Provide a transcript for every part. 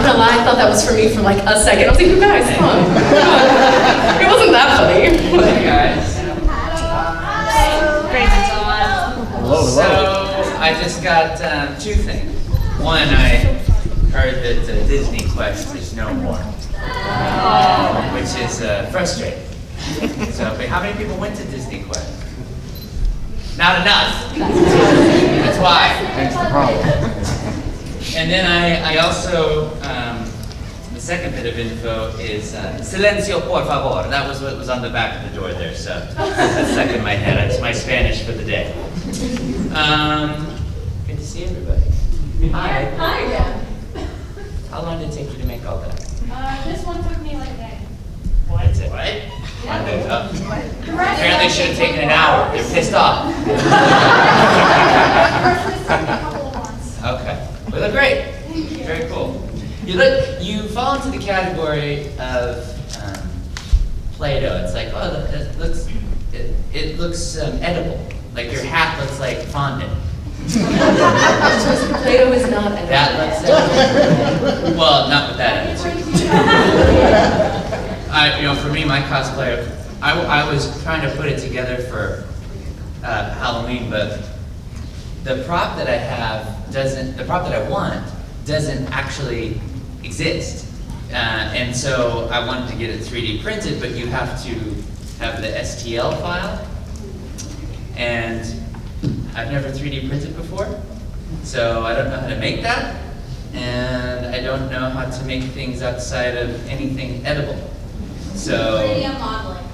gonna lie, I thought that was for me for like a second. I was like, you guys, come on. It wasn't that funny. Hey guys. Hello. So I just got two things. One, I heard that Disney Quest is no more, which is frustrating. So, but how many people went to Disney Quest? Not enough. That's why. That's the problem. And then I also, the second bit of info is silencio por favor. That was what was on the back of the door there, so that's stuck in my head. That's my Spanish for the day. Good to see everybody. Hi. Hi again. How long did it take you to make all that? This one took me like a day. That's it, right? Apparently should have taken an hour. They're pissed off. Okay. Well, look great. Very cool. You fall into the category of Play-Doh. It's like, oh, it looks edible. Like your hat looks like fondant. Play-Doh is not edible. That looks edible. Well, not with that attitude. For me, my cosplay, I was trying to put it together for Halloween, but the prop that I have the prop that I want doesn't actually exist. And so I wanted to get it 3D printed, but you have to have the STL file. And I've never 3D printed before, so I don't know how to make that. And I don't know how to make things outside of anything edible. So 3D modeling.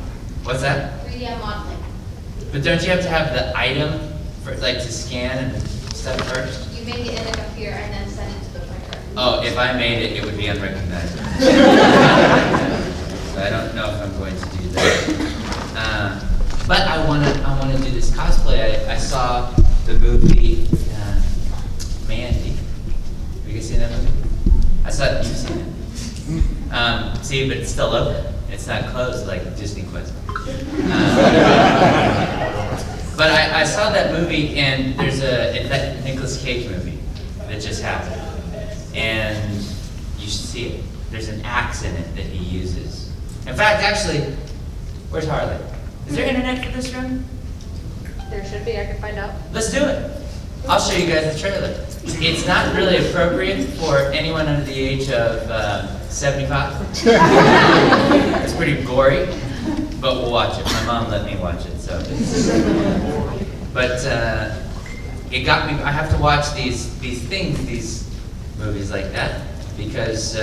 What's that? 3D modeling. But don't you have to have the item for like to scan and stuff first? You make it in a computer and then send it to the printer. Oh, if I made it, it would be unrecognizable. So I don't know if I'm going to do that. But I want to do this cosplay. I saw the movie Mandy. Have you guys seen that movie? I saw it. You've seen it. See, but it's still open. It's not closed like Disney Quest. But I saw that movie, and there's that Nicolas Cage movie that just happened, and you should see it. There's an axe in it that he uses. In fact, actually, where's Harley? Is there internet for this room? There should be. I can find out. Let's do it. I'll show you guys the trailer. It's not really appropriate for anyone under the age of 75. It's pretty gory, but we'll watch it. My mom let me watch it, so. But it got me. I have to watch these movies like that, because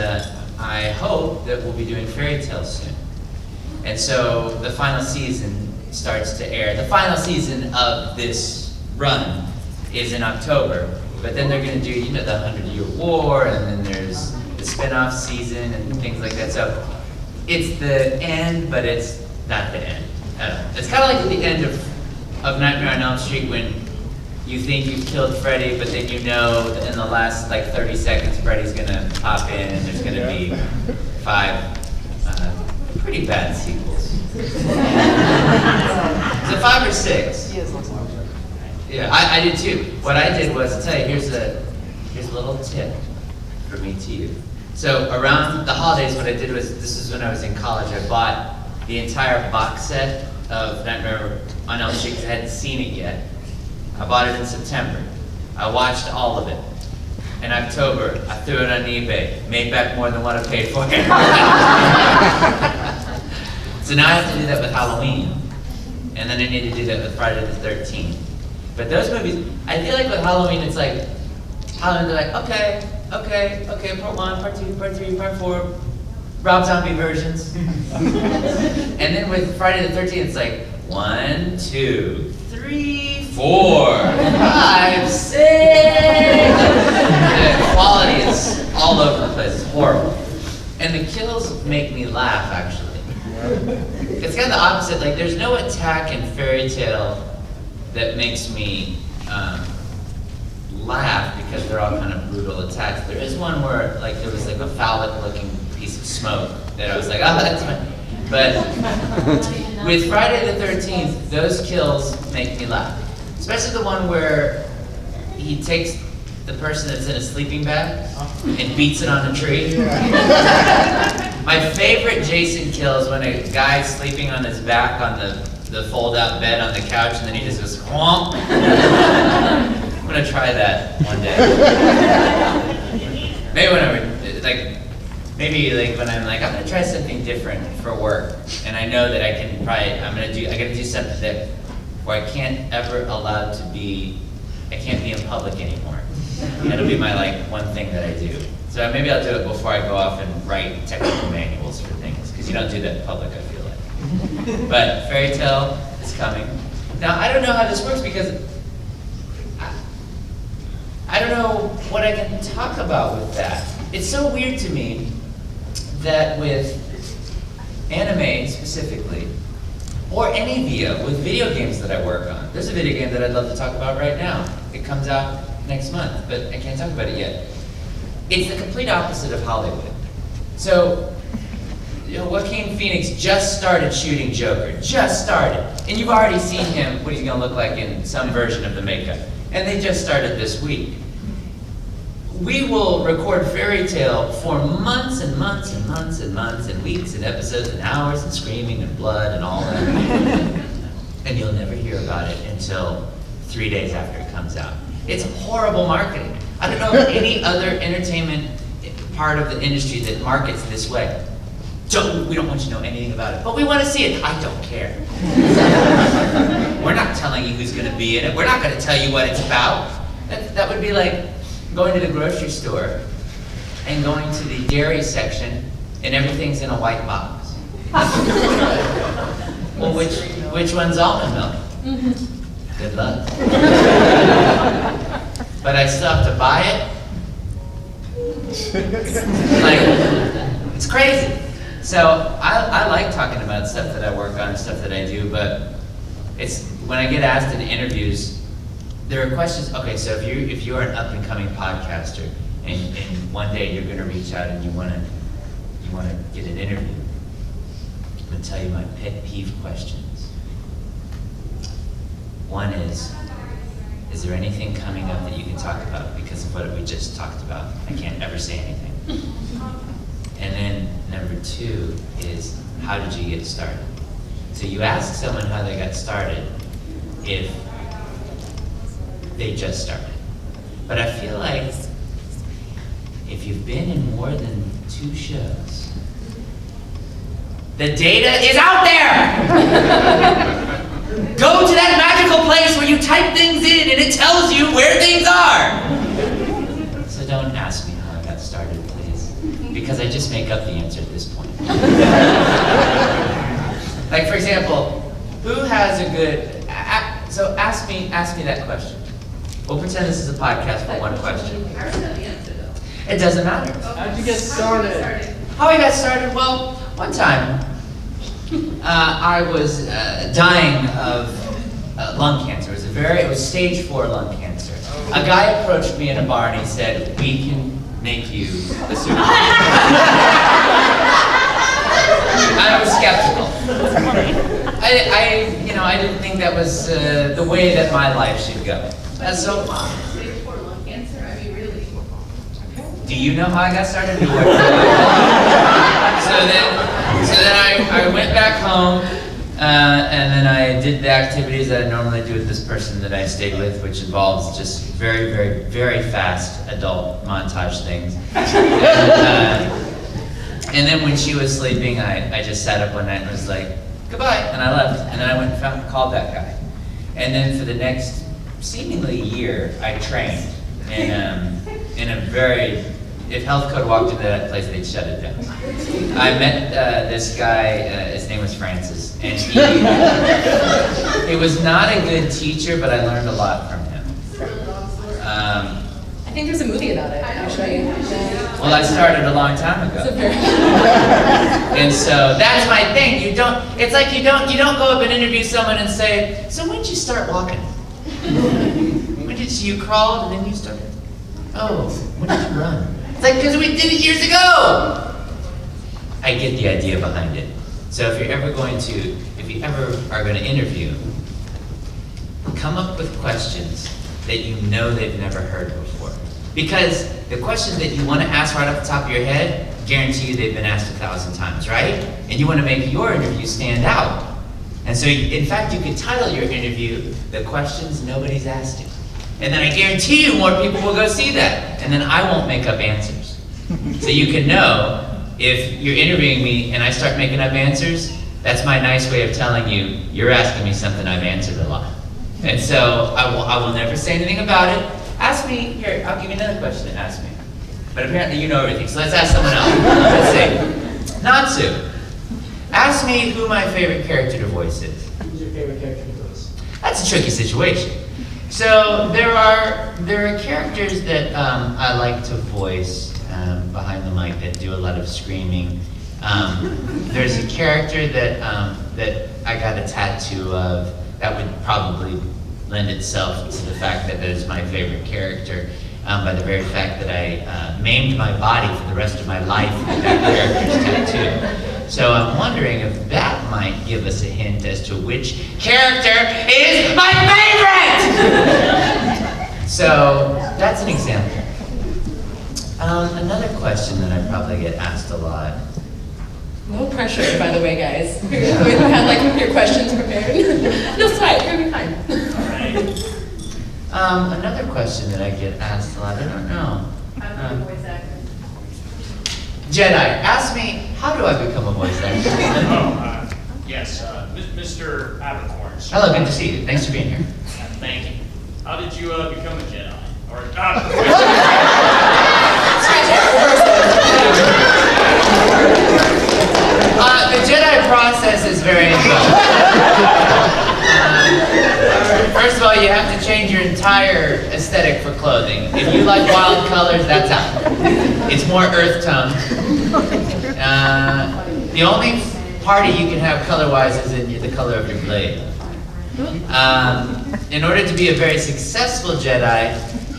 I hope that we'll be doing fairy tales soon. And so the final season starts to air. The final season of this run is in October, but then they're going to do, the 100-Year War, and then there's the spin-off season and things like that. So it's the end, but it's not the end. It's kind of like the end of Nightmare on Elm Street, when you think you've killed Freddy, but then you know that in the last 30 seconds Freddy's going to pop in, and there's going to be 5 pretty bad sequels. Is it 5 or 6? Yes. Yeah, I did too. What I did was, I'll tell you, here's a little tip for me to you. So around the holidays, what I did was, this is when I was in college, I bought the entire box set of Nightmare on Elm Street, because I hadn't seen it yet. I bought it in September. I watched all of it. In October, I threw it on eBay, made back more than what I paid for it. So now I have to do that with Halloween, and then I need to do that with Friday the 13th. But those movies, I feel like with Halloween, it's like, Halloween, they're like, okay, part 1, part 2, part 3, part 4, Rob Zombie versions. And then with Friday the 13th, it's like, 1, 2, 3, 4, 5, 6. The quality is all over the place, it's horrible. And the kills make me laugh, actually. It's kind of the opposite, there's no attack in fairy tale that makes me laugh, because they're all kind of brutal attacks. There is one where there was a phallic-looking piece of smoke that I was like, oh, that's fine. But with Friday the 13th, those kills make me laugh. Especially the one where he takes the person that's in a sleeping bag and beats it on a tree. My favorite Jason kill is when a guy's sleeping on his back on the fold-out bed on the couch, and then he just goes, "Whomp." I'm gonna try that one day. Maybe when I'm gonna try something different for work, and I know that I gotta do something that where I can't be in public anymore. That'll be my one thing that I do. So maybe I'll do it before I go off and write technical manuals for things, because you don't do that in public, I feel like. But fairy tale is coming. Now, I don't know how this works because I don't know what I can talk about with that. It's so weird to me that with anime specifically, or any with video games that I work on. There's a video game that I'd love to talk about right now. It comes out next month, but I can't talk about it yet. It's the complete opposite of Hollywood. So, Joaquin Phoenix just started shooting Joker, just started. And you've already seen him, what he's gonna look like in some version of the makeup. And they just started this week. We will record fairy tale for months and months and months and months and weeks and episodes and hours and screaming and blood and all that. And you'll never hear about it until 3 days after it comes out. It's horrible marketing. I don't know of any other entertainment part of the industry that markets this way. We don't want you to know anything about it, but we want to see it. I don't care. We're not telling you who's going to be in it. We're not going to tell you what it's about. That would be like going to the grocery store and going to the dairy section and everything's in a white box. Well, which one's almond milk? Good luck. But I still have to buy it. It's crazy. So I like talking about stuff that I work on and stuff that I do, but when I get asked in interviews, there are questions. Okay, so if you're an up and coming podcaster and one day you're going to reach out and you want to get an interview, I'm going to tell you my pet peeve questions. One is there anything coming up that you can talk about because of what we just talked about? I can't ever say anything. And then number 2 is, how did you get started? So you ask someone how they got started if they just started. But I feel like if you've been in more than 2 shows, the data is out there! Go to that magical place where you type things in and it tells you where things are! So don't ask me how I got started, please. Because I just make up the answer at this point. Like, for example, who has a good... So ask me that question. We'll pretend this is a podcast for one question. I already know the answer, though. It doesn't matter. How'd you get started? How I got started? Well, one time, I was dying of lung cancer. It was stage 4 lung cancer. A guy approached me in a bar and he said, "We can make you a super." I was skeptical. I didn't think that was the way that my life should go. So, Stage 4 lung cancer? I mean, really? do you know how I got started? So then I went back home, and then I did the activities that I normally do with this person that I stayed with, which involves just very, very, very fast adult montage things. And then when she was sleeping, I just sat up one night and was like, "Goodbye," and I left. And then I went and called that guy. And then for the next seemingly year, I trained in a very, if health code walked into that place, they'd shut it down. I met this guy, his name was Francis, and he was not a good teacher, but I learned a lot from him. I think there's a movie about it, actually. Well, I started a long time ago. And so that's my thing. You don't go up and interview someone and say, "So when did you start walking? When did you crawl and then you started? Oh, when did you run?" It's like, because we did it years ago. I get the idea behind it. So if you ever are going to interview, come up with questions that you know they've never heard before. Because the questions that you want to ask right off the top of your head, guarantee you they've been asked 1,000 times, right? And you want to make your interview stand out. And so, in fact, you could title your interview, "The Questions Nobody's Asking." And then I guarantee you more people will go see that. And then I won't make up answers. So you can know if you're interviewing me and I start making up answers, that's my nice way of telling you, you're asking me something I've answered a lot. And so I will never say anything about it. Ask me, here, I'll give you another question to ask me. But apparently you know everything, so let's ask someone else. Let's see. Natsu, ask me who my favorite character to voice is. Who's your favorite character to voice? That's a tricky situation. So there are characters that I like to voice behind the mic that do a lot of screaming. There's a character that I got a tattoo of that would probably lend itself to the fact that it is my favorite character by the very fact that I maimed my body for the rest of my life with that character's tattoo. So I'm wondering if that might give us a hint as to which character is my favorite! So that's an example. Another question that I probably get asked a lot. No pressure, by the way, guys. You had like your questions prepared. No sweat, you're gonna be fine. Another question that I get asked a lot, I don't know. I'm a voice actor. Jedi, ask me, how do I become a voice actor? Yes, Mr. Haberkorn. Hello, good to see you. Thanks for being here. Thank you. How did you become a Jedi? Or, the Jedi process is very involved. First of all, you have to change your entire aesthetic for clothing. If you like wild colors, that's out. It's more earth tone. The only party you can have color-wise is in the color of your blade. In order to be a very successful Jedi,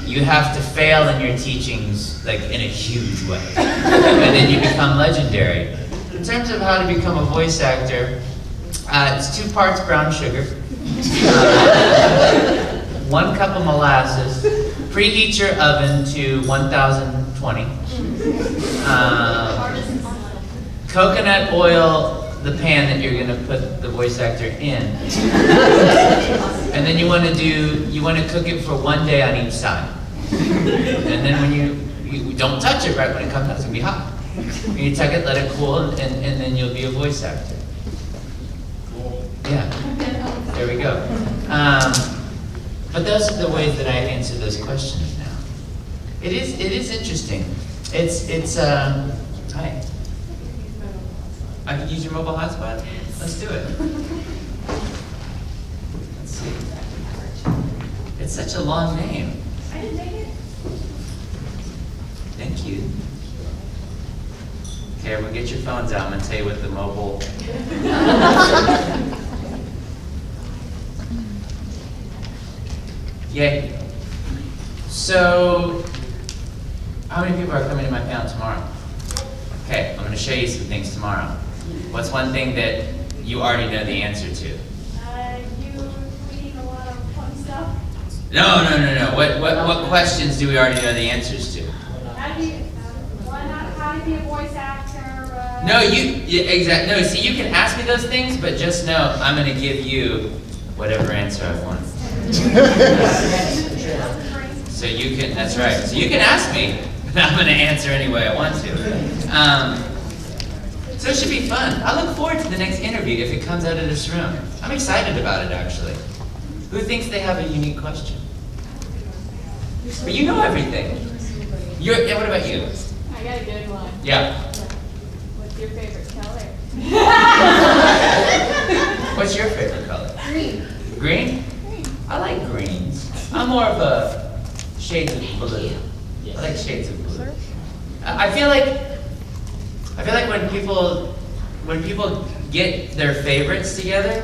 you have to fail in your teachings like in a huge way. And then you become legendary. In terms of how to become a voice actor, it's 2 parts brown sugar, 1 cup of molasses, preheat your oven to 1020, coconut oil the pan that you're going to put the voice actor in, and then you want to cook it for 1 day on each side, and then when you don't touch it right when it comes out, it's going to be hot. You tuck it, let it cool, and then you'll be a voice actor. cool. Yeah, there we go. But those are the ways that I answer those questions now. It is interesting. It's hi. I can use your mobile hotspot? Let's do it. Let's see. It's such a long name. I didn't take it. Thank you. Okay, everyone get your phones out. I'm gonna tell you what the mobile. Yay. So, how many people are coming to my panel tomorrow? Okay, I'm gonna show you some things tomorrow. What's one thing that you already know the answer to? You tweeting a lot of fun stuff. No. What questions do we already know the answers to? How do you be a voice actor? No, exactly. No, see, you can ask me those things, but just know I'm going to give you whatever answer I want. So you can, that's right. So you can ask me, but I'm going to answer any way I want to. So it should be fun. I look forward to the next interview if it comes out of this room. I'm excited about it, actually. Who thinks they have a unique question? But you know everything. Yeah, what about you? I got a good one. Yeah. What's your favorite color? What's your favorite color? Green. Green? I like greens. I'm more of a shades of blue. I like shades of blue. I feel like when people get their favorites together,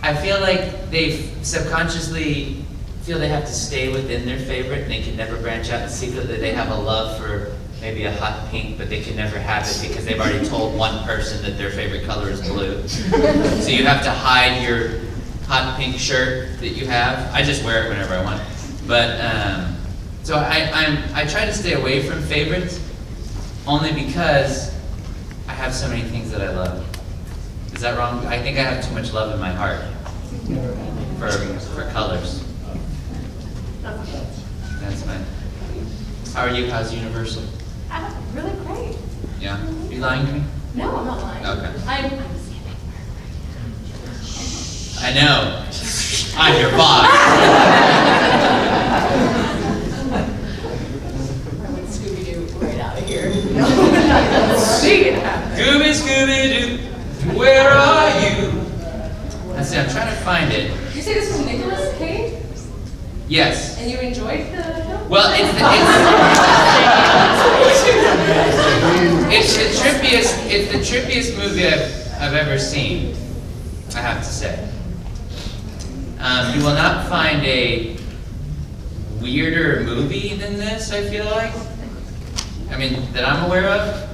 I feel like they subconsciously feel they have to stay within their favorite and they can never branch out and secretly they have a love for maybe a hot pink, but they can never have it because they've already told one person that their favorite color is blue. So you have to hide your hot pink shirt that you have. I just wear it whenever I want. But So I try to stay away from favorites, only because I have so many things that I love. Is that wrong? I think I have too much love in my heart for colors. That's fine. How are you? How's Universal? Really great. Yeah? You lying to me? No, I'm not lying. Okay. I'm I know. I'm your boss. Scooby-Doo right out of here. Scooby-Doo, where are you? Let's see, I'm trying to find it. You say this was Nicolas Cage? Yes. And you enjoyed the film? Well, it's the trippiest movie I've ever seen, I have to say. You will not find a weirder movie than this, I feel like. I mean, that I'm aware of.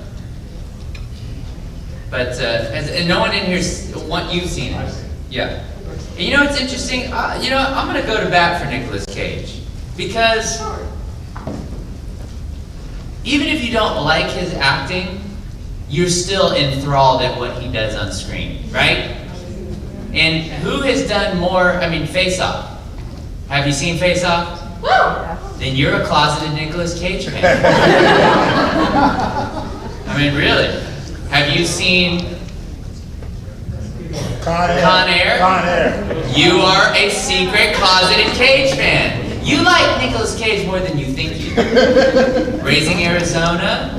But, and no one in here, you've seen it. Yeah. And you know what's interesting? I'm gonna go to bat for Nicolas Cage. Because even if you don't like his acting, you're still enthralled at what he does on screen, right? And who has done more, Face Off. Have you seen Face Off? Woo! Then you're a closeted Nicolas Cage fan. Really. Have you seen Con Air? Con Air. You are a secret closeted Cage fan. You like Nicolas Cage more than you think you do. Raising Arizona,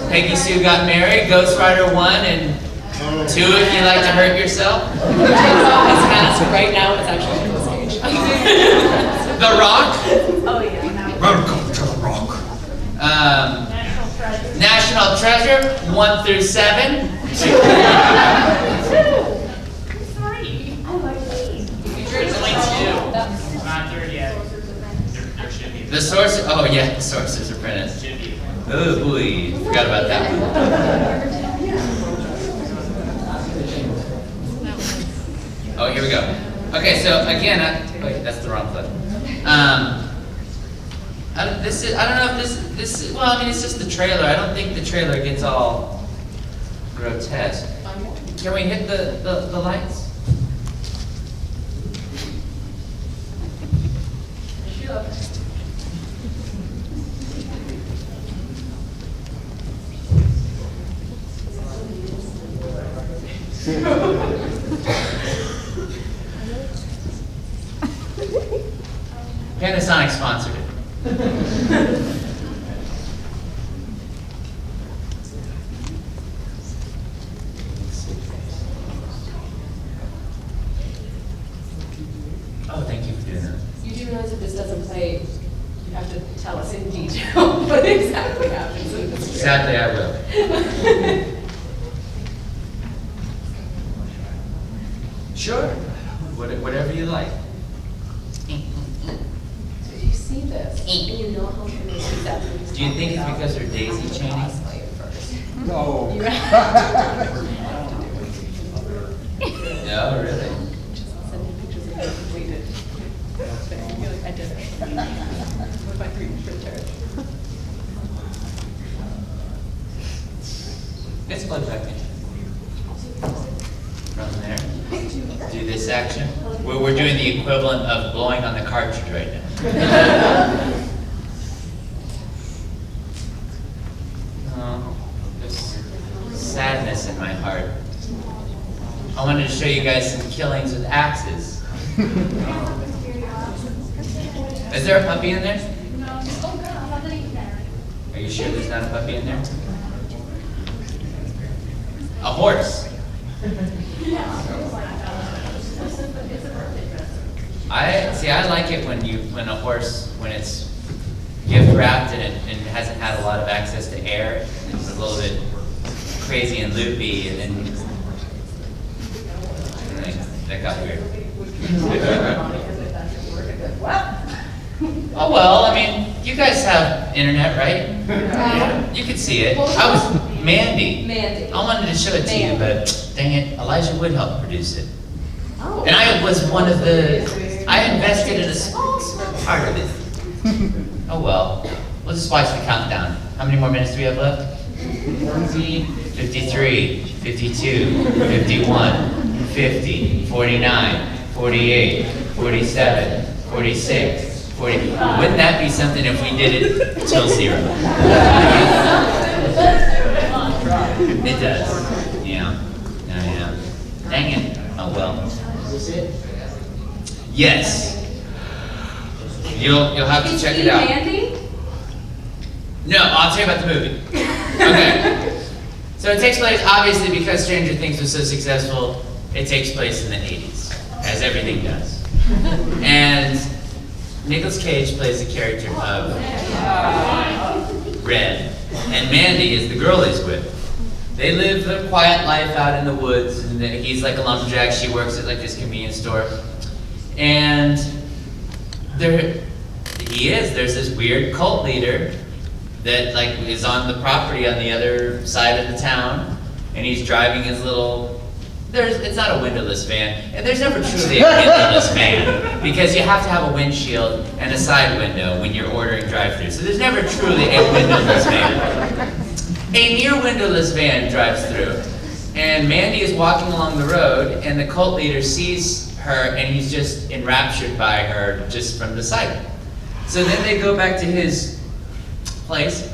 Peggy Sue Got Married, Ghost Rider 1 and 2 if you like to hurt yourself. Right now, it's actually Nicolas Cage. The Rock. Oh yeah. Welcome to the Rock. National Treasure 1 through 7. 3. I like these. There's only 2. Not 3 yet. There should be. The Sorcerer. Oh yeah, the Sorcerer's Apprentice. Should be. Oh boy, forgot about that one. Oh, here we go. Okay, so again, wait, that's the wrong clip. I don't know if this. Well, it's just the trailer. I don't think the trailer gets all grotesque. Can we hit the lights? Panasonic sponsored it. Oh, thank you for doing that. You do realize if this doesn't play, you have to tell us in detail what exactly happens in this trailer. Sadly, I will. Sure. Whatever you like. If you see this, and you know how true this is, that movie's Do you think it's because they're daisy chaining? Cosplay it first. No. You have to do it. No, really. Just send me pictures of the completed thing. You're like, I did it. With my 3D printer. It's plugged back in. From there. Do this action. We're doing the equivalent of blowing on the cartridge right now. Oh, there's sadness in my heart. I wanted to show you guys some killings with axes. Is there a puppy in there? Are you sure there's not a puppy in there? A horse. I like it when a horse, when it's gift wrapped and it hasn't had a lot of access to air. It's a little bit crazy and loopy, and then that got weird. Oh well, you guys have internet, right? You could see it. I was Mandy. Mandy. I wanted to show it to you, but dang it, Elijah Wood helped produce it. Oh. And I was one of the, I invested in a small part of it. Oh well, we'll just watch the countdown. How many more minutes do we have left? 53, 52, 51, 50, 49, 48, 47, 46, 40. Wouldn't that be something if we did it till 0? It does. Yeah. Yeah. Dang it. Oh well. Is this it? Yes. You'll have to check it out. Mandy? No, I'll tell you about the movie. Okay. So it takes place, obviously, because Stranger Things was so successful, it takes place in the 80s, as everything does. And Nicolas Cage plays the character of Red, and Mandy is the girl he's with. They live a quiet life out in the woods, and he's like a lumberjack, she works at like this convenience store. And there's this weird cult leader that like is on the property on the other side of the town, and he's driving his little, it's not a windowless van, and there's never truly a windowless van, because you have to have a windshield and a side window when you're ordering drive-thru, so there's never truly a windowless van. A near windowless van drives through, and Mandy is walking along the road, and the cult leader sees her, and he's just enraptured by her just from the sight. So then they go back to his place,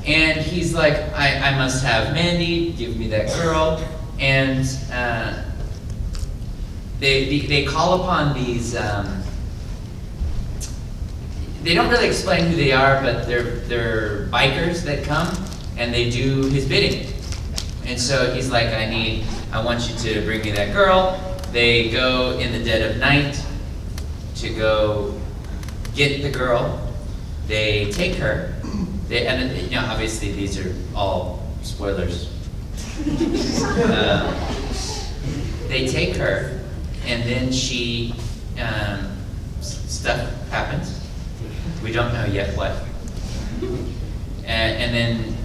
and he's like, I must have Mandy, give me that girl, and they call upon these, they don't really explain who they are, but they're bikers that come, and they do his bidding. And so he's like, I want you to bring me that girl. They go in the dead of night to go get the girl. They take her. And obviously these are all spoilers. They take her, and then she, stuff happens. We don't know yet what. And then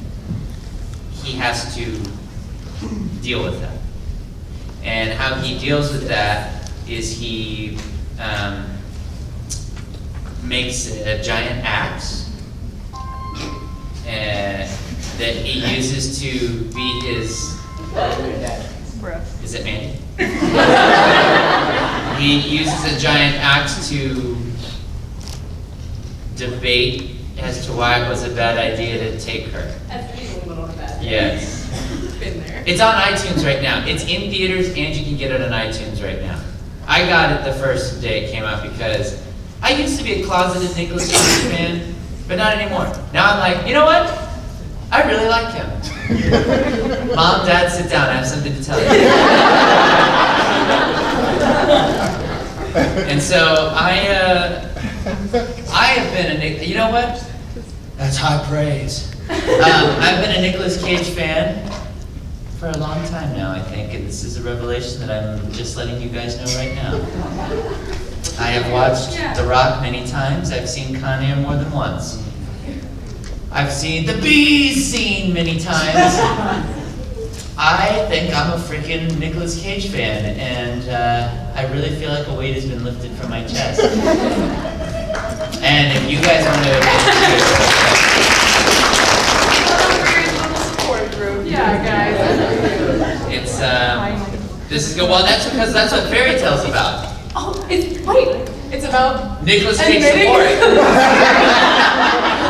he has to deal with that. And how he deals with that is he makes a giant axe that he uses to be his, is it Mandy? He uses a giant axe to debate as to why it was a bad idea to take her. That's being a little bad. Yes. Been there. It's on iTunes right now. It's in theaters and you can get it on iTunes right now. I got it the first day it came out because I used to be a closeted Nicolas Cage fan, but not anymore. Now I'm like, you know what? I really like him. Mom, Dad, sit down. I have something to tell you. And so I have been you know what? That's high praise. I've been a Nicolas Cage fan for a long time now, I think, and this is a revelation that I'm just letting you guys know right now. I have watched The Rock many times. I've seen Con Air more than once. I've seen the bees scene many times. I think I'm a freaking Nicolas Cage fan, and I really feel like a weight has been lifted from my chest. And if you guys want to... Yeah, guys. It's, this is good. Well, that's because that's what fairy tale's about. Oh, it's about Nicolas Cage admitting- support.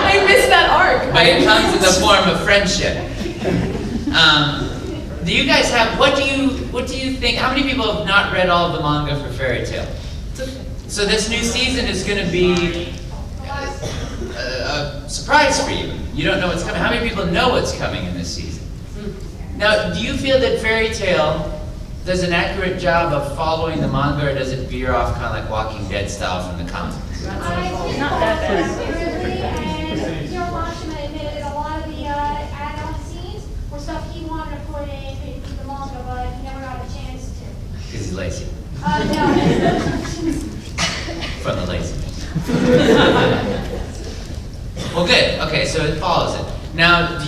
I missed that arc. But it comes in the form of friendship. Do you guys have, what do you think, how many people have not read all of the manga for Fairy Tail? So this new season is going to be a surprise for you. You don't know what's coming. How many people know what's coming in this season? Now, do you feel that Fairy Tail does an accurate job of following the manga, or does it veer off kind of like Walking Dead style from the comics? Not that bad. And Joe Washington admitted a lot of the add-on scenes were stuff he wanted to put in the manga, but he never got a chance to. Because he's lazy. No. From the lazy. Well, good. Okay, so it follows it. Now,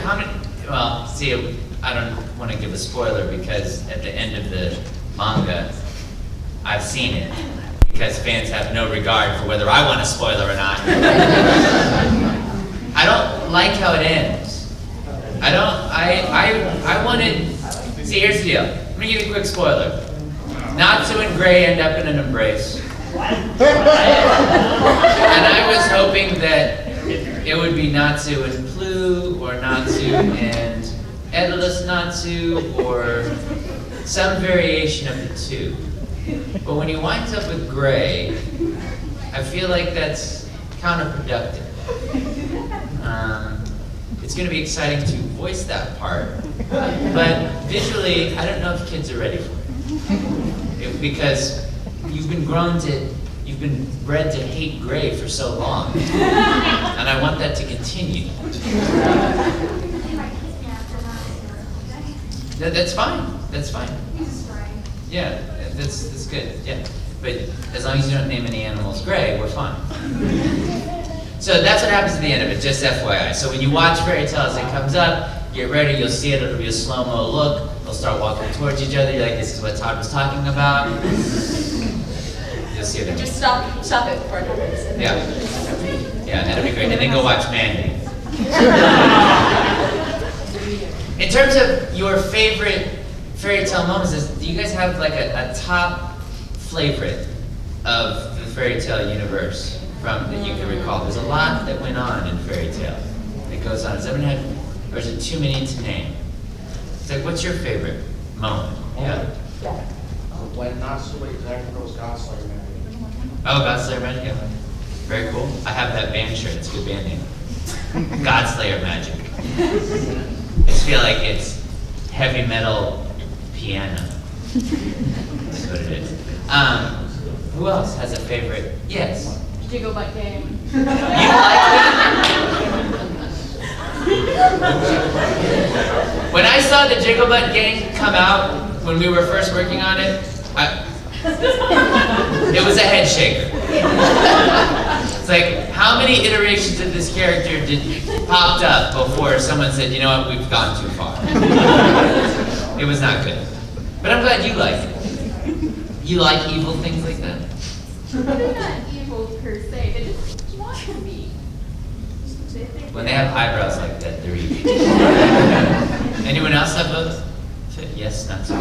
how many, well, see, I don't want to give a spoiler because at the end of the manga, I've seen it. because fans have no regard for whether I want a spoiler or not. I don't like how it ends. I wanted, see, here's the deal. I'm gonna give you a quick spoiler. Natsu and Gray end up in an embrace. And I was hoping that it would be Natsu and Plu, or Natsu and Edalus Natsu, or some variation of the two. But when he winds up with Gray, I feel like that's counterproductive. It's going to be exciting to voice that part, but visually, I don't know if kids are ready for it. Because you've been bred to hate Gray for so long, and I want that to continue. That's fine. That's fine. Yeah, that's good. Yeah, but as long as you don't name any animals Gray, we're fine. So that's what happens at the end of it, just FYI. So when you watch Fairy Tale as it comes up, get ready, you'll see it, it'll be a slow-mo look, they'll start walking towards each other, you're like, this is what Todd was talking about. You'll see it. Just stop it before it happens. Yeah. Yeah, that'll be great. And then go watch Mandy. In terms of your favorite Fairy Tale moments, do you guys have like a top favorite of the Fairy Tale universe that you can recall? There's a lot that went on in Fairy Tale that goes on. Has anyone had, or is it too many to name? It's like, what's your favorite moment? Yeah. When Natsu exactly was Cosplay, man. Oh, Godslayer Magic, yeah. Very cool. I have that band shirt, it's a good band name. Godslayer Magic. I just feel like it's heavy metal piano. That's what it is. Who else has a favorite? Yes. Jiggle butt game. You like it? When I saw the Jiggle Butt Gang come out, when we were first working on it, it was a head shaker. It's like, how many iterations of this character popped up before someone said, you know what, we've gone too far. It was not good. But I'm glad you like it. You like evil things like that? They're not evil per se, they just want to be. When they have eyebrows like that, they're evil. Anyone else have a? Yes, not so.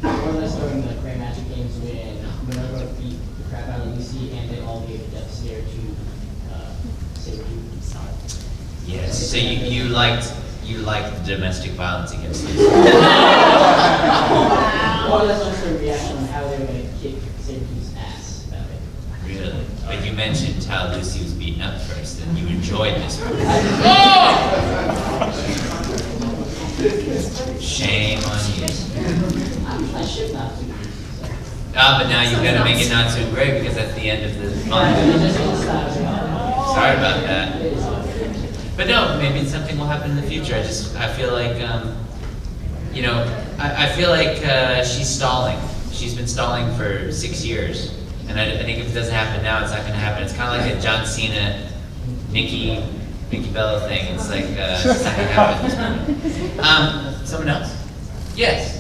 More or less during the Gray Magic games when Minerva beat the crap out of Lucy and they all gave a death stare to save you. Yes. So you liked the domestic violence against Lucy. More or less just the reaction on how they were going to kick Sabertooth's ass that way. Really? But you mentioned how Lucy was beaten up first, and you enjoyed this part. Shame on you. I should not do this. Ah, but now you've got to make it not so great because that's the end of the manga. Sorry about that. But no, maybe something will happen in the future. I feel like, you know, I feel like she's stalling. She's been stalling for 6 years. And I think if it doesn't happen now, it's not going to happen. It's kind of like a John Cena, Nikki Bella thing. It's like, it's not going to happen at this point. Someone else? Yes.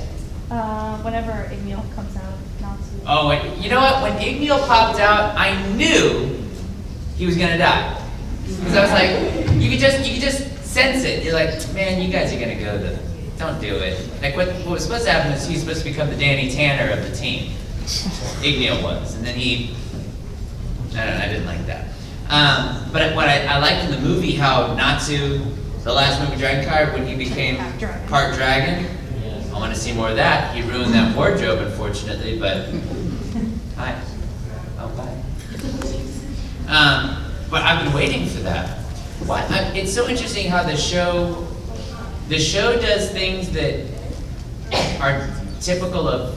Whenever Igneal comes out, Natsu. Oh, and you know what? When Igneal popped out, I knew he was gonna die. Because I was like, you could just sense it. You're like, man, you guys are gonna go don't do it. Like what was supposed to happen is he's supposed to become the Danny Tanner of the team. Igneal was, and then I don't know, I didn't like that. But what I liked in the movie, how Natsu, the last movie Dragon Card, when he became part dragon. I want to see more of that. He ruined that wardrobe, unfortunately, but hi. Oh, bye. But I've been waiting for that. It's so interesting how the show does things that are typical of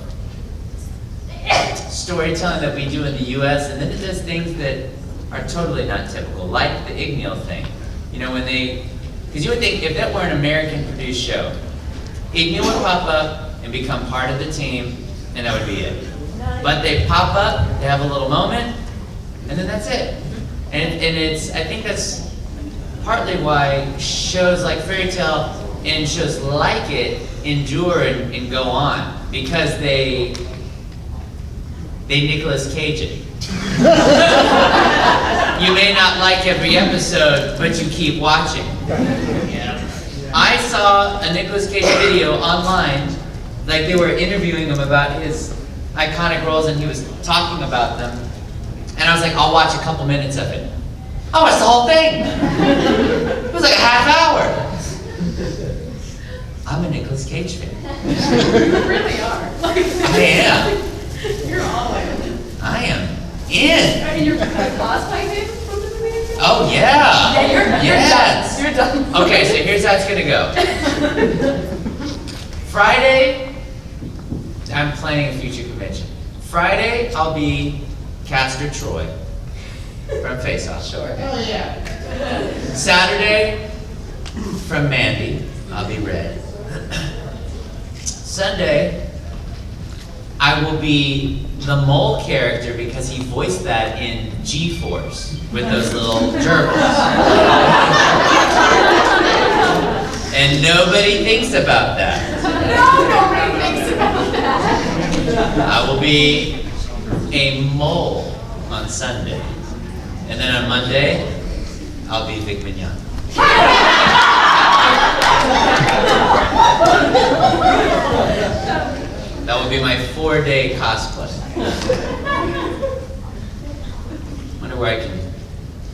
storytelling that we do in the US, and then it does things that are totally not typical, like the Igneal thing. You know, because you would think if that were an American produced show, Igneal would pop up and become part of the team, and that would be it. But they pop up, they have a little moment, and then that's it. And I think that's partly why shows like Fairy Tale and shows like it endure and go on, because they they Nicolas Cage it. You may not like every episode, but you keep watching. I saw a Nicolas Cage video online, like they were interviewing him about his iconic roles and he was talking about them. And I was like, I'll watch a couple minutes of it. I watched the whole thing. It was like a half hour. I'm a Nicolas Cage fan. You really are. I am. You're all in. I am in. I mean, you're cosplay fan from the movie? Oh yeah. Yeah, you're yes. done. You're done. Okay, so here's how it's gonna go. Friday, I'm playing a future convention. Friday, I'll be Castor Troy from Face Off. Sure. Oh, yeah. Saturday, from Mandy, I'll be Red. Sunday, I will be the mole character because he voiced that in G-Force with those little gerbils. And nobody thinks about that. No, nobody thinks about that. I will be a mole on Sunday. And then on Monday, I'll be Vic Mignon. That will be my 4-day cosplay. Wonder where I can.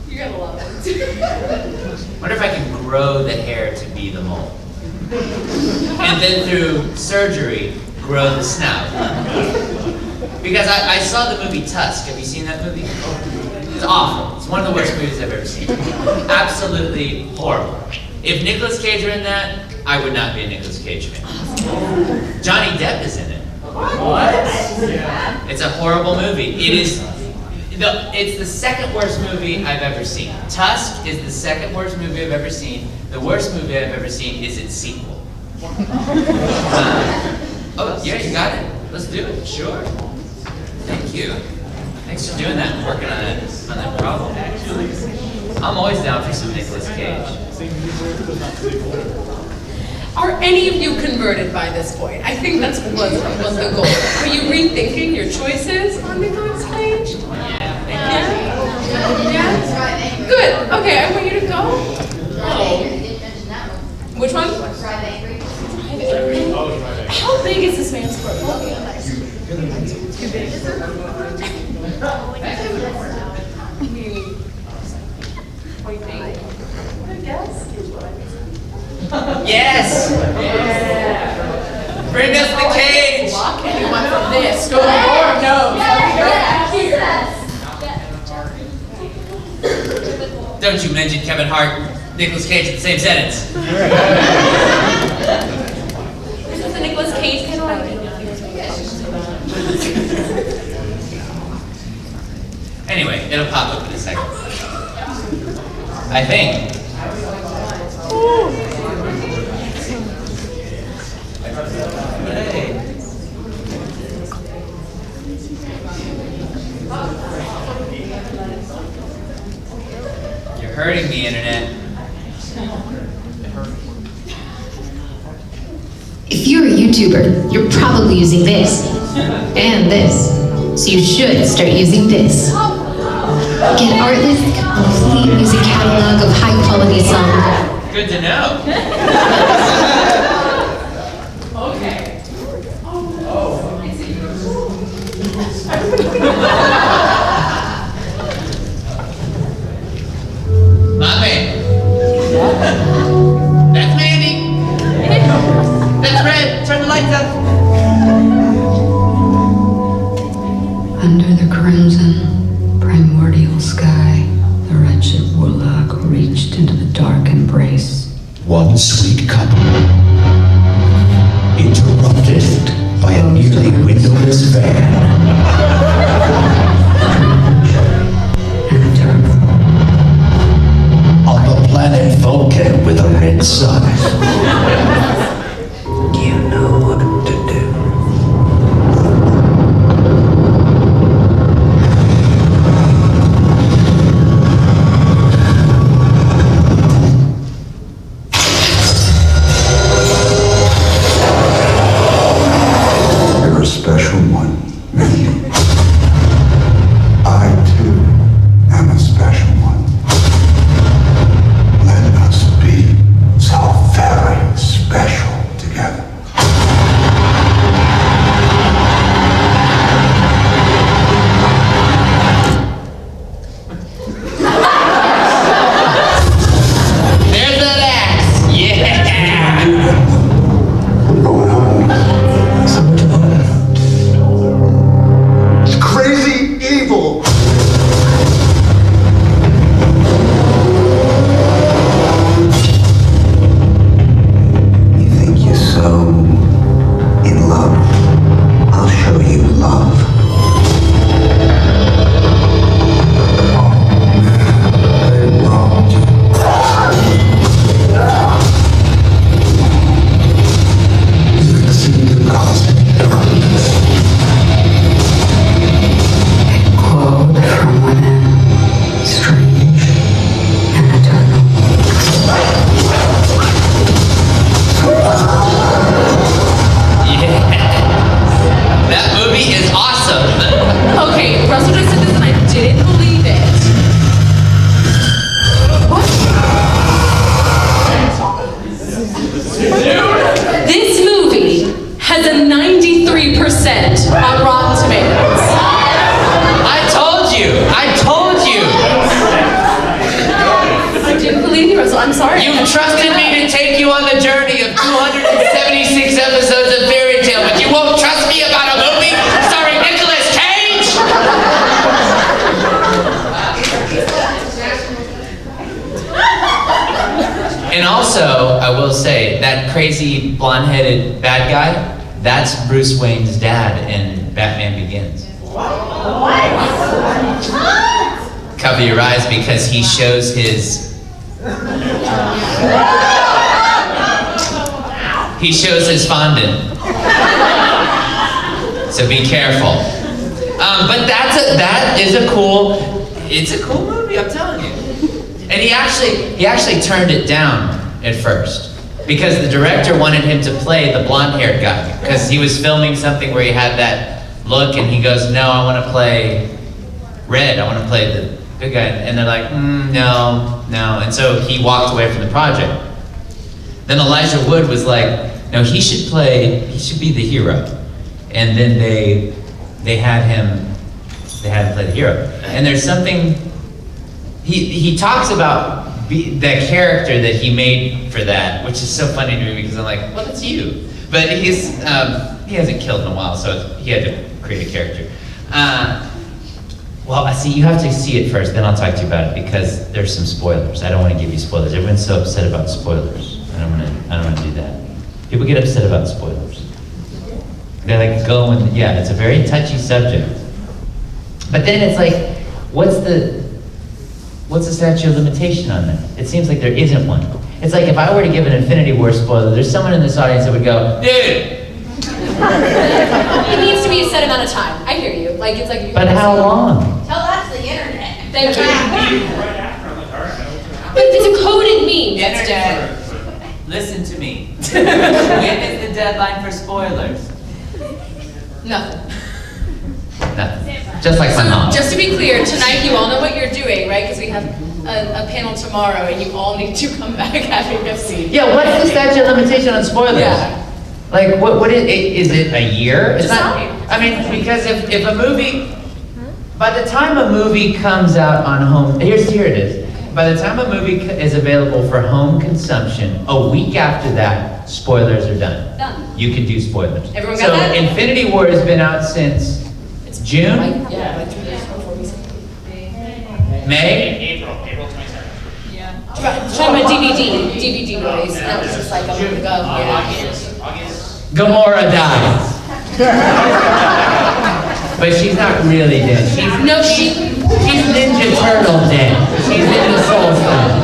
You got a lot of it. Wonder if I can grow the hair to be the mole. And then through surgery, grow the snout. Because I saw the movie Tusk. Have you seen that movie? It's awful. It's one of the worst movies I've ever seen. Absolutely horrible. If Nicolas Cage were in that, I would not be a Nicolas Cage fan. Johnny Depp is in it. What? It's a horrible movie. It's the second worst movie I've ever seen. Tusk is the second worst movie I've ever seen. The worst movie I've ever seen is its sequel. Oh, yeah, you got it. Let's do it. Sure. Thank you. Thanks for doing that and working on that problem. I'm always down for some Nicolas Cage. Are any of you converted by this point? I think that's was the goal. Are you rethinking your choices on Nicolas Cage? Yeah. Good. Okay, I want you to go. Oh. Which one? How big is this man's portfolio? Too big. What do you think? I guess. Yes! Bring us the cage! Block anyone from this. Go Lord knows. Don't you mention Kevin Hart, Nicolas Cage in the same sentence. This is a Nicolas Cage kind of idea. Anyway, it'll pop up in a second. I think. You're hurting me, Internet. If you're a YouTuber, you're probably using this and this. So you should start using this. Get Artlist complete music catalog of high quality songs. Good to know. Okay. My man. That's Mandy. That's Red. Turn the lights up. Under the crimson, primordial sky, the wretched warlock reached into the dark embrace. One sweet couple, interrupted by a nearly windowless van. On the planet Vulcan with a red sun. You know what to do. You're a special one, Mandy. I'm sorry. You've trusted me to take you on the journey of 276 episodes of Fairy Tale, but you won't trust me about a movie starring Nicolas Cage? And also, I will say, that crazy blonde-headed bad guy, that's Bruce Wayne's dad in Batman Begins. Cover your eyes because he shows his fondant. So be careful. But that is a cool movie, I'm telling you. And he actually turned it down at first because the director wanted him to play the blonde-haired guy because he was filming something where he had that look and he goes, no, I want to play Red, I want to play the good guy. And they're like, no. And so he walked away from the project. Then Elijah Wood was like, no, he should be the hero. And then they had him play the hero. And there's something, he talks about the character that he made for that, which is so funny to me because I'm like, well, that's you. But he hasn't killed in a while, so he had to create a character. Well, I see, you have to see it first, then I'll talk to you about it because there's some spoilers. I don't want to give you spoilers. Everyone's so upset about spoilers. I don't want to do that. People get upset about spoilers. They're like, yeah, it's a very touchy subject. But then it's like, what's the statute of limitation on that? It seems like there isn't one. It's like if I were to give an Infinity War spoiler, there's someone in this audience that would go, dude! It needs to be a set amount of time. I hear you. Like it's like. But how long? Tell that to the internet. Thank you. Right after, I'm like, all right, I know what's gonna happen. But if it's a coded meme, that's dead. Listen to me. When is the deadline for spoilers? Nothing. Nothing. Just like my mom. Just to be clear, tonight you all know what you're doing, right? Because we have a panel tomorrow, and you all need to come back having a seat. Yeah, what's the statute of limitation on spoilers? Yeah. Like, what is it a year? It's Just not, tell me. I mean, because if a movie, by the time a movie comes out on home, here it is. By the time a movie is available for home consumption, a week after that, spoilers are done. Done. You can do spoilers. Everyone got that? So Infinity War has been out since June? Yeah, like 3 years before we said. May? April 27th. Yeah. Talking about DVD release. That was just like a month ago. Yeah. August. Gamora dies. But she's not really dead. She's Ninja Turtle dead. She's in the Soul Stone.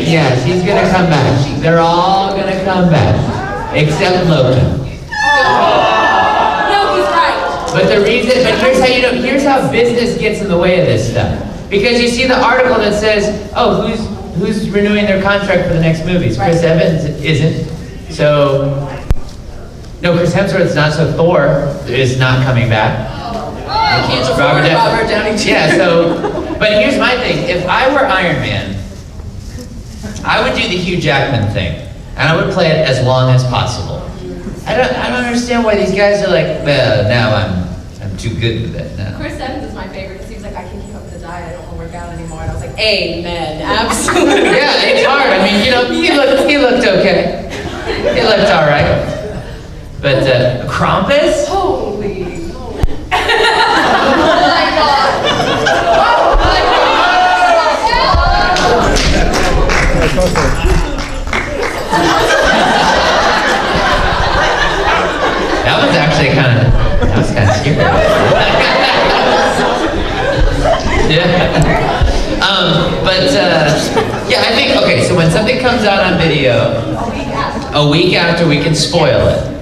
Yeah, she's gonna come back. They're all gonna come back. Except Loki. No, he's right. But here's how business gets in the way of this stuff. Because you see the article that says, oh, who's renewing their contract for the next movies? Chris Evans isn't. So, no, Chris Hemsworth's not, so Thor is not coming back. They can't afford Robert Downey Jr. Yeah, so, but here's my thing. If I were Iron Man, I would do the Hugh Jackman thing. And I would play it as long as possible. I don't understand why these guys are like, well, now I'm too good with it now. Chris Evans is my favorite. It seems like I can keep up the diet. I don't want to work out anymore. And I was like, amen, absolutely. Yeah, it's hard. I mean, he looked okay. He looked all right. But Krampus? Holy. That was actually kind of scary. Yeah. Yeah, I think, okay, so when something comes out on video, a week after we can spoil it.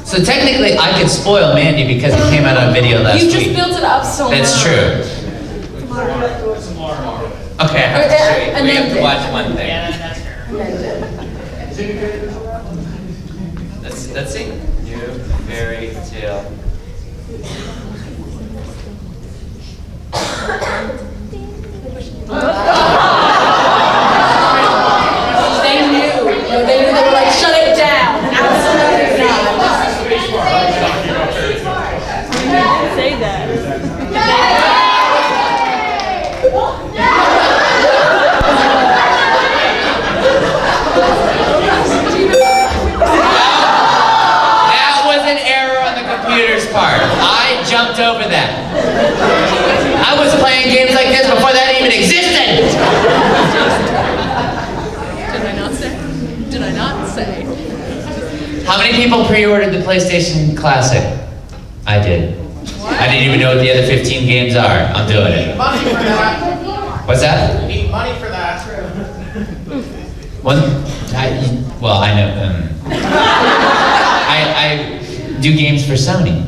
So technically, I could spoil Mandy because it came out on video last You week. just built it up so much. That's true. Okay, I have to show you. We have to watch one thing. Yeah, that's fair. Let's see. New fairy tale. They knew. They were like, shut it down. Absolutely not. Say that. How many people pre-ordered the PlayStation Classic? I did. I didn't even know what the other 15 games are. I'm doing it. Money for that. What's that? You need money for that. Well, I know. I do games for Sony.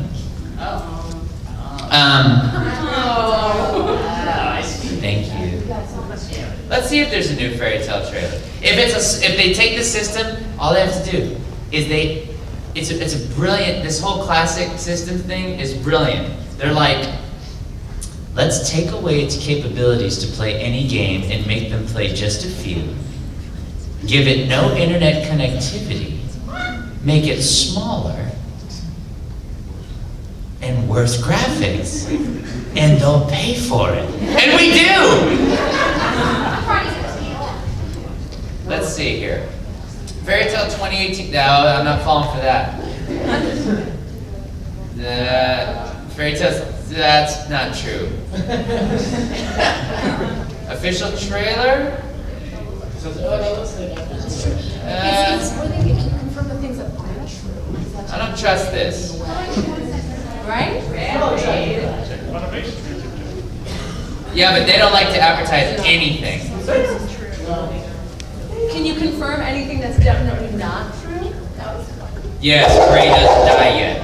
Thank you. Let's see if there's a new fairy tale trailer. If they take the system, all they have to do is it's a brilliant. This whole classic system thing is brilliant. They're like, let's take away its capabilities to play any game and make them play just a few. Give it no internet connectivity. Make it smaller and worse graphics, and they'll pay for it. And we do! Let's see here. Fairy Tale 2018, no, I'm not falling for that. Fairy Tale, that's not true. Official trailer? I don't trust this. Right? Yeah, but they don't like to advertise anything. Can you confirm anything that's definitely not true? Yes, Gray doesn't die yet.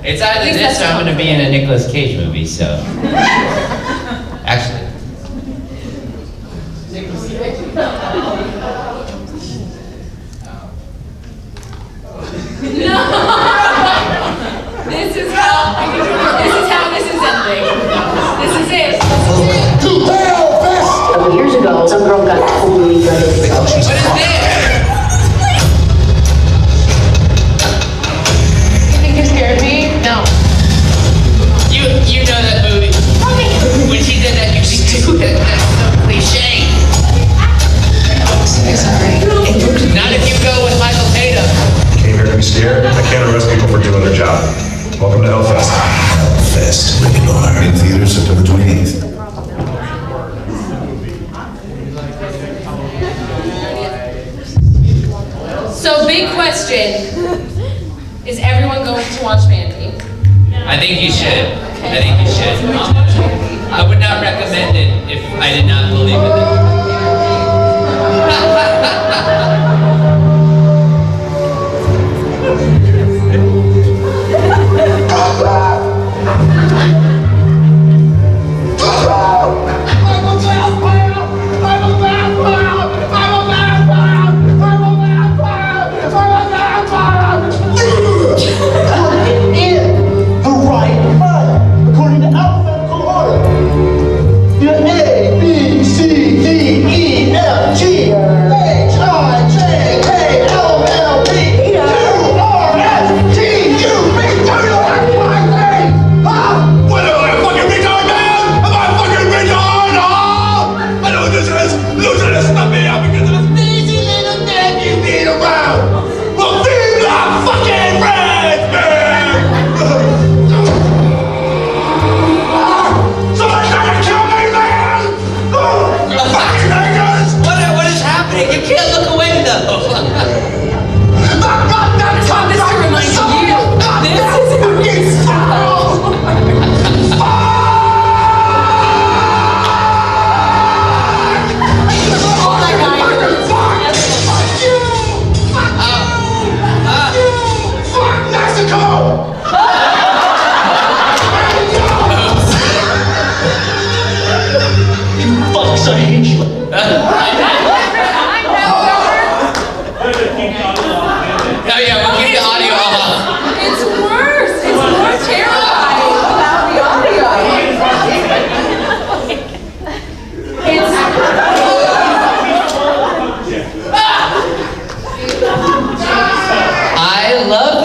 It's either this or I'm going to be in a Nicolas Cage movie, so. Actually. No! This is how this is ending. This is it. To hell, best! A couple years ago, some girl got totally gutted. What is this? No. You know that movie. When she did that, you stupid. That's so cliche. Not if you go with Michael Tatum. Came here to be scared? I can't arrest people for doing their job. Welcome to Hellfest. Hellfest, rated R. In theaters September 28th. So, big question. Is everyone going to watch Mandy? I think you should. I think you should. I would not recommend it if I did not believe in it. A, B, C, D, E, F, G, A.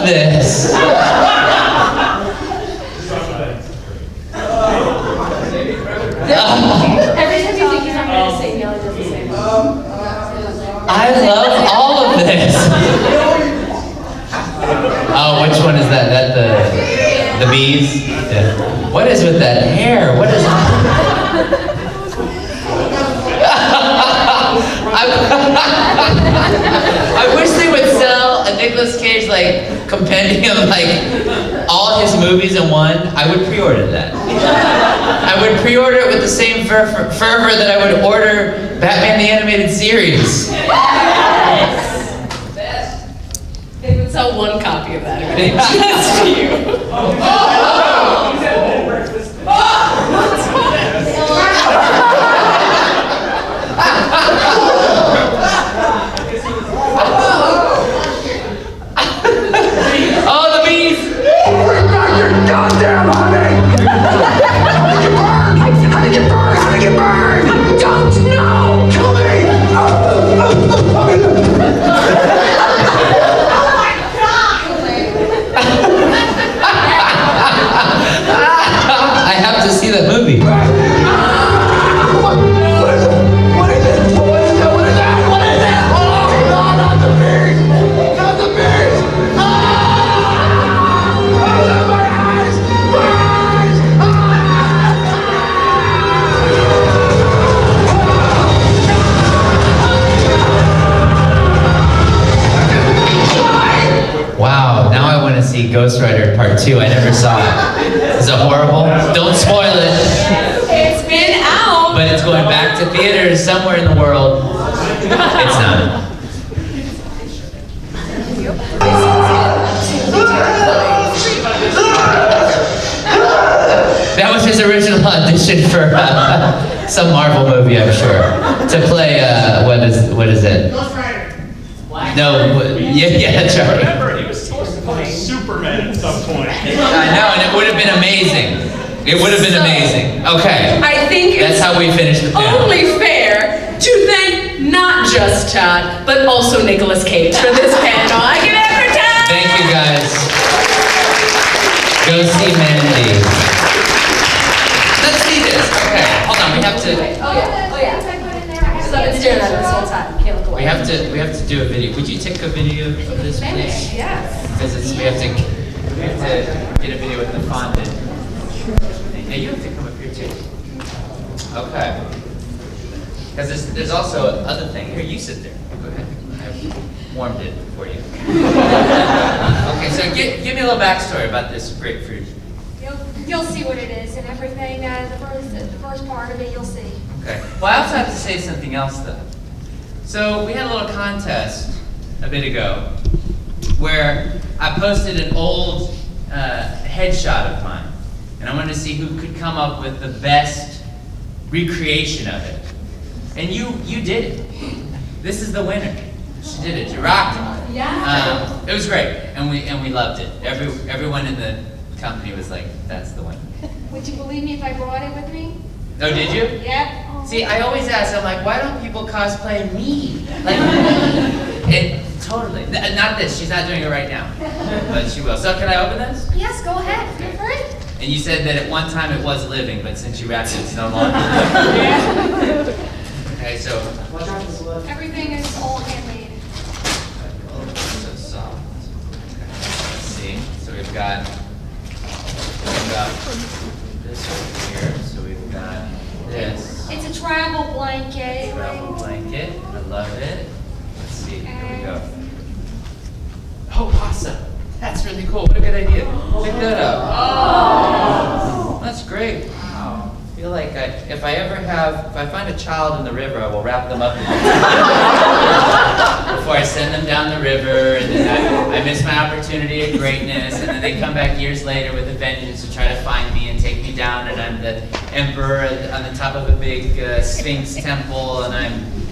this. Every time you think he's not going to say no, it doesn't say no. I love all of this. Oh, which one is that? That the bees? Yeah. What is with that hair? What is I wish they would sell a Nicolas Cage like compendium, like all his movies in one. I would pre-order that. I would pre-order it with the same fervor that I would order Batman the Animated Series. They would sell one copy of that. Everything just to you. Oh, the bees! Goddamn honey! How did you burn? How did you burn? How did you burn? Don't know! Kill me! I have to see the movie. What is it? What is it? What is it? What is that? What is it? Oh, no, not the bees! Not the bees! Ah! Oh, my eyes! My eyes! Wow, now I want to see Ghost Rider Part 2. I never saw it. Is it horrible? Don't spoil it. It's been out. But it's going back to theaters somewhere in the world. It's not. That was his original audition for some Marvel movie, I'm sure. To play, what is it? No, yeah, that's right. Remember, he was supposed to play Superman at some point. I know, and it would have been amazing. It would have been amazing. Okay. I think That's it's how we finish the panel. only fair to thank not just Todd, but also Nicolas Cage for this panel. I give it for Todd! Thank you, guys. Go see Mandy. Let's see this. Okay, hold on. We have to. Oh yeah. So I've been staring at it this whole time. Can't look away. We have to do a video. Would you take a video of this, please? Yes. Because we have to get a video with the fondant. Yeah, you have to come up here too. Okay. Because there's also other thing. Here, you sit there. Go ahead. I've warmed it for you. Okay, so give me a little backstory about this grapefruit. You'll see what it is and everything, the first part of it, you'll see. Okay. Well, I also have to say something else, though. So we had a little contest a bit ago where I posted an old headshot of mine, and I wanted to see who could come up with the best recreation of it. And you did it. This is the winner. She did it. You rocked it. Yeah. It was great, and we loved it. Everyone in the company was like, "That's the winner." Would you believe me if I brought it with me? Oh, did you? Yep. See, I always ask, I'm like, why don't people cosplay me? Like me. It, totally. Not this, she's not doing it right now. But she will. So can I open this? Yes, go ahead. Feel free. And you said that at one time it was living, but since you wrapped it, it's no longer. Okay, so. Everything is all handmade. Oh, so soft. Okay, let's see. So we've got this over here. So we've got this. It's a travel blanket. Travel blanket. I love it. Let's see. Here we go. Oh, awesome. That's really cool. What a good idea. Pick that up. Oh, that's great. Wow. I feel like if I find a child in the river, I will wrap them up in before I send them down the river, and then I miss my opportunity at greatness, and then they come back years later with a vengeance to try to find me and take me down, and I'm the emperor on the top of a big Sphinx temple, and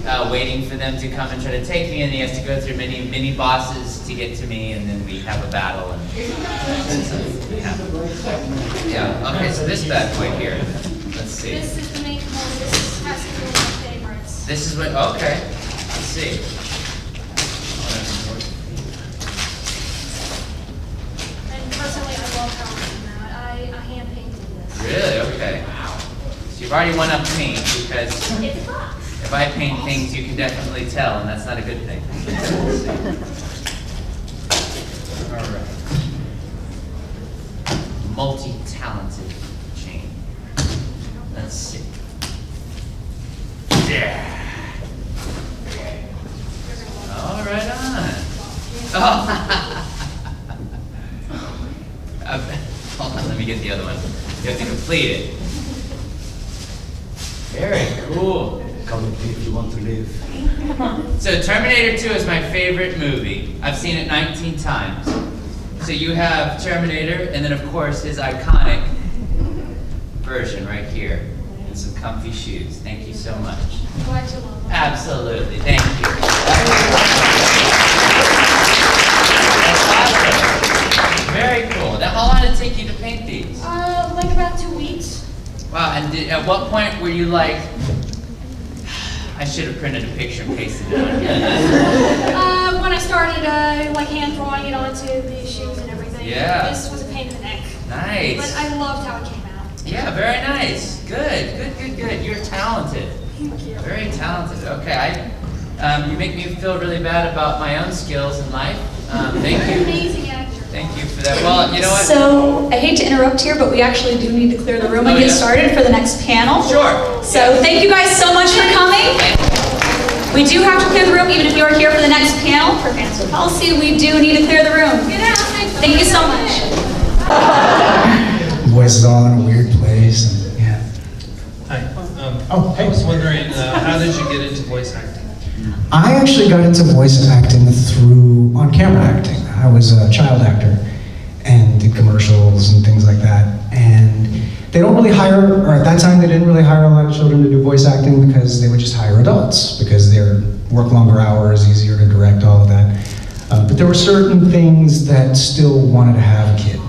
I'm waiting for them to come and try to take me, and he has to go through many bosses to get to me, and then we have a battle. And yeah. Okay, so this bad boy here. Let's see. This is the main component. This has to be one of my favorites. This is what. Okay. Let's see. You've already won up me because if I paint things, you can definitely tell, and that's not a good thing. All right. Multi-talented chain. Let's see. Yeah. All right on. Oh. Hold on, let me get the other one. You have to complete it. Very cool. Come with me if you want to live. So Terminator 2 is my favorite movie. I've seen it 19 times. So you have Terminator, and then of course his iconic version right here. And some comfy shoes. Thank you so much. Glad you love them. Absolutely, thank you. Very cool. Now, how long did it take you to paint these? Like about 2 weeks. Wow, and at what point were you like, I should have printed a picture and pasted it on here. When I started like hand drawing it onto the shoes and everything. Yeah. This was a pain in the neck. Nice. But I loved how it came out. Yeah, very nice. Good. You're talented. Thank you. Very talented. Okay, you make me feel really bad about my own skills in life. Thank you. Amazing actor. Thank you for that. Well, you know what? So, I hate to interrupt here, but we actually do need to clear the room and get started for the next panel. Sure. So, thank you guys so much for coming. We do have to clear the room, even if you are here for the next panel. For fans with policy, we do need to clear the room. Get out. Thank you so much. Voice is all in a weird place, and yeah. Hi. Hey. I was wondering, how did you get into voice acting? I actually got into voice acting through on-camera acting. I was a child actor and did commercials and things like that. And they don't really hire, or at that time they didn't really hire a lot of children to do voice acting because they would just hire adults because they're work longer hours, easier to direct, all of that. But there were certain things that still wanted to have a kid.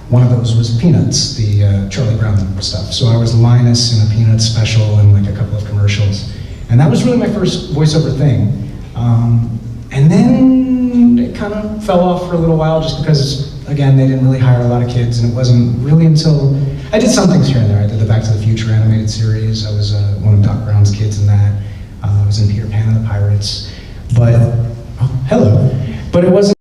One of those was Peanuts, the Charlie Brown stuff. So I was Linus in a Peanuts special and like a couple of commercials. And that was really my first voiceover thing. And then it kind of fell off for a little while just because, again, they didn't really hire a lot of kids, and it wasn't really until, I did some things here and there. I did the Back to the Future animated series. I was one of Doc Brown's kids in that. I was in Peter Pan and the Pirates. But, oh, hello. But it wasn't